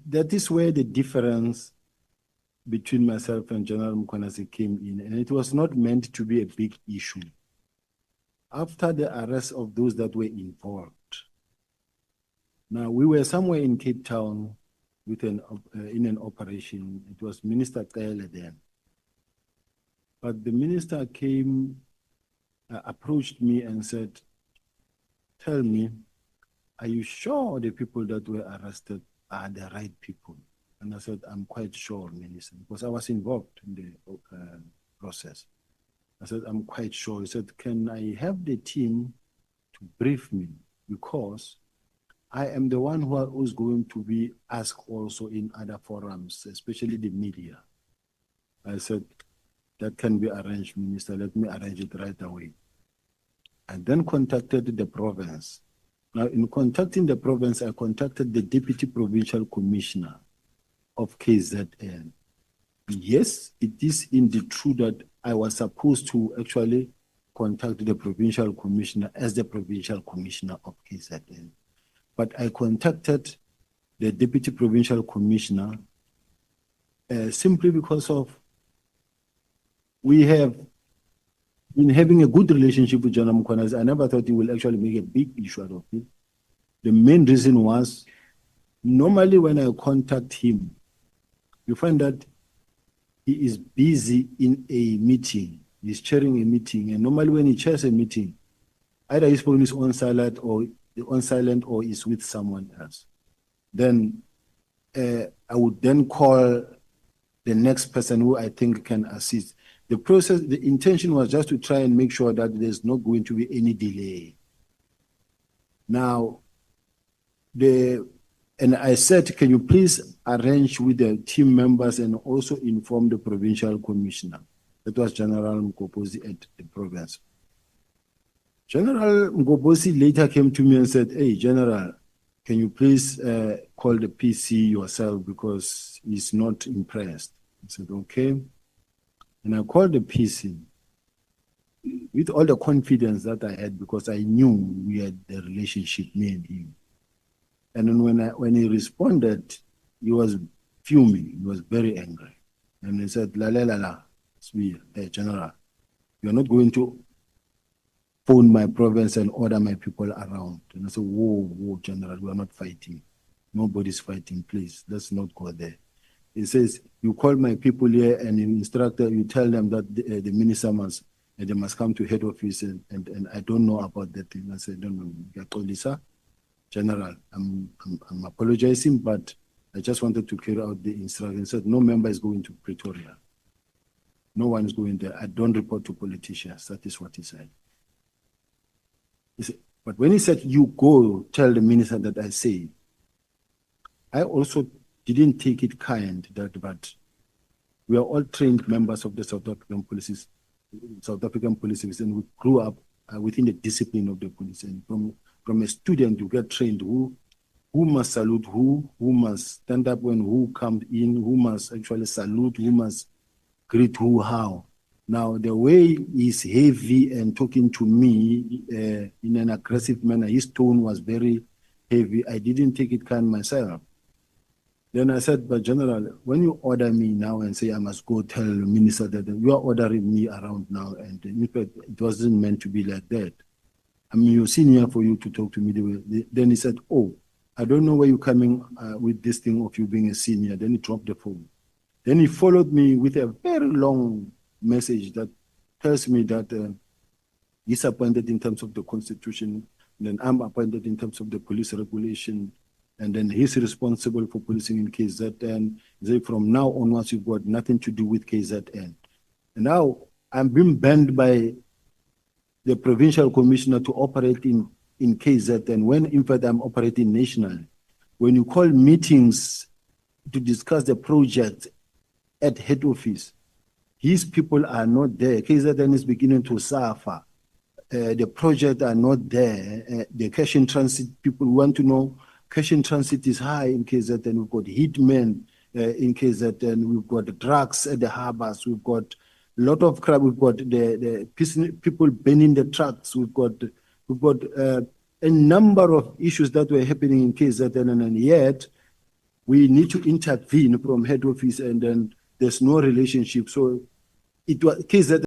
that is where the difference between myself and General Mkhwanazi came in, and it was not meant to be a big issue. After the arrest of those that were involved, now we were somewhere in Cape Town with in an operation. It was Minister Kele then. But the minister came, approached me and said, "Tell me, are you sure the people that were arrested are the right people?" And I said, "I'm quite sure, Minister," because I was involved in the process. I said, "I'm quite sure." He said, "Can I have the team to brief me? Because I am the one who is going to be asked also in other forums, especially the media." I said, "That can be arranged, Minister. Let me arrange it right away." I then contacted the province. Now, in contacting the province, I contacted the Deputy Provincial Commissioner of KZN. Yes, it is indeed true that I was supposed to actually contact the Provincial Commissioner as the Provincial Commissioner of KZN. But I contacted the Deputy Provincial Commissioner simply because of we have been having a good relationship with General Mkhwanazi. I never thought he will actually make a big issue out of it. The main reason was, normally when I contact him, you find that he is busy in a meeting. He's chairing a meeting. And normally when he chairs a meeting, either his phone is on silent or is with someone else. Then I would then call the next person who I think can assist. The process, the intention was just to try and make sure that there's not going to be any delay. Now, and I said, "Can you please arrange with the team members and also inform the Provincial Commissioner?" That was General Mgobozi at the province. General Mgobozi later came to me and said, "Hey, General, can you please call the PC yourself because he's not impressed?" I said, "Okay." And I called the PC with all the confidence that I had because I knew we had the relationship, me and him. And then when he responded, he was fuming. He was very angry. And he said, "La, Sibiya, hey, General, you're not going to phone my province and order my people around." And I said, whoa, General, we are not fighting. Nobody's fighting, please. Let's not go there. He says, "You call my people here and you tell them that the minister they must come to head office and I don't know about that thing." I said, "No, General, I'm apologizing, but I just wanted to carry out the instruction." He said, "No member is going to Pretoria. No one is going there. I don't report to politicians." That is what he said. He said, but when he said, "You go tell the minister that I say," I also didn't take it kind that, but we are all trained members of the South African Police Service, and we grew up within the discipline of the police. And from a student, you get trained who must salute who must stand up when who comes in, who must actually salute, who must greet who, how. Now, the way he's heavy and talking to me in an aggressive manner, his tone was very heavy. I didn't take it kind myself. Then I said, "But General, when you order me now and say I must go tell the minister that you are ordering me around now, and in fact, it wasn't meant to be like that. I mean, you're senior for you to talk to me the way." Then he said, "Oh, I don't know where you're coming with this thing of you being a senior." Then he dropped the phone. Then he followed me with a very long message that tells me that he's appointed in terms of the Constitution, and then I'm appointed in terms of the police regulation, and then he's responsible for policing in KZN. Say, from now onwards, you've got nothing to do with KZN. And now I'm being banned by the Provincial Commissioner to operate in KZN, when in fact I'm operating nationally. When you call meetings to discuss the project at head office, his people are not there. KZN is beginning to suffer. The project are not there. The cash in transit people want to know. Cash in transit is high in KZN. We've got hitmen in KZN. We've got drugs at the harbors. We've got a lot of crap. We've got the people burning the trucks. We've got a number of issues that were happening in KZN, and yet we need to intervene from head office, and then there's no relationship. So it was KZ